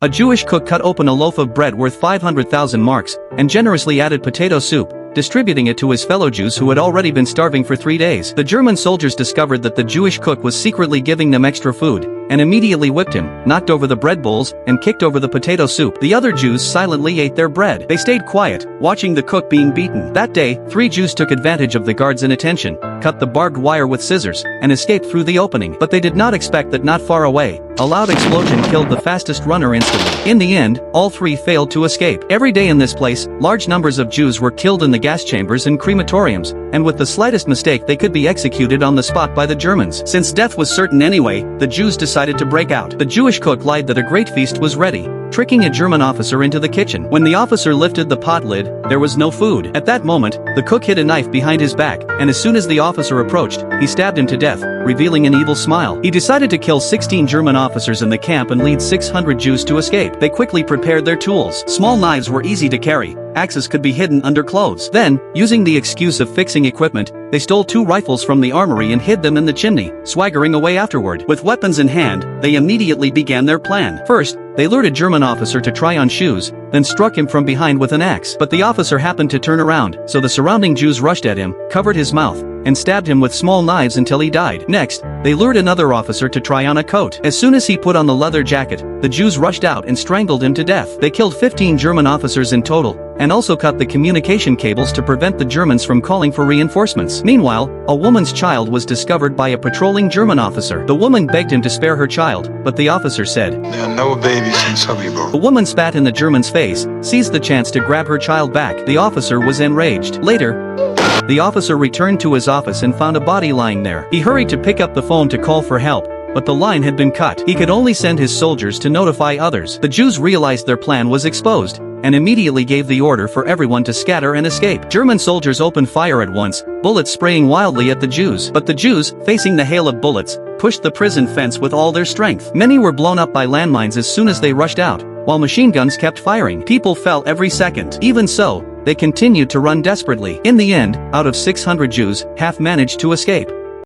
A Jewish cook cut open a loaf of bread worth 500,000 marks, and generously added potato soup, distributing it to his fellow Jews who had already been starving for 3 days. The German soldiers discovered that the Jewish cook was secretly giving them extra food, and immediately whipped him, knocked over the bread bowls, and kicked over the potato soup. The other Jews silently ate their bread. They stayed quiet, watching the cook being beaten. That day, 3 Jews took advantage of the guards' inattention, cut the barbed wire with scissors, and escaped through the opening. But they did not expect that not far away, a loud explosion killed the fastest runner instantly. In the end, all 3 failed to escape. Every day in this place, large numbers of Jews were killed in the gas chambers and crematoriums, and with the slightest mistake they could be executed on the spot by the Germans. Since death was certain anyway, the Jews decided to break out. The Jewish cook lied that a great feast was ready, tricking a German officer into the kitchen. When the officer lifted the pot lid, there was no food. At that moment, the cook hid a knife behind his back, and as soon as the officer approached, he stabbed him to death, revealing an evil smile. He decided to kill 16 German officers in the camp and lead 600 Jews to escape. They quickly prepared their tools. Small knives were easy to carry. Axes could be hidden under clothes. Then, using the excuse of fixing equipment, they stole 2 rifles from the armory and hid them in the chimney, swaggering away afterward. With weapons in hand, they immediately began their plan. First, they lured a German officer to try on shoes, then struck him from behind with an axe. But the officer happened to turn around, so the surrounding Jews rushed at him, covered his mouth, and stabbed him with small knives until he died. Next, they lured another officer to try on a coat. As soon as he put on the leather jacket, the Jews rushed out and strangled him to death. They killed 15 German officers in total, and also cut the communication cables to prevent the Germans from calling for reinforcements. Meanwhile, a woman's child was discovered by a patrolling German officer. The woman begged him to spare her child, but the officer said, "There are no babies in Sobibor." The woman spat in the German's face, seized the chance to grab her child back. The officer was enraged. Later, the officer returned to his office and found a body lying there. He hurried to pick up the phone to call for help, but the line had been cut. He could only send his soldiers to notify others. The Jews realized their plan was exposed, and immediately gave the order for everyone to scatter and escape. German soldiers opened fire at once, bullets spraying wildly at the Jews. But the Jews, facing the hail of bullets, pushed the prison fence with all their strength. Many were blown up by landmines as soon as they rushed out, while machine guns kept firing. People fell every second. Even so, they continued to run desperately. In the end, out of 600 Jews, half managed to escape.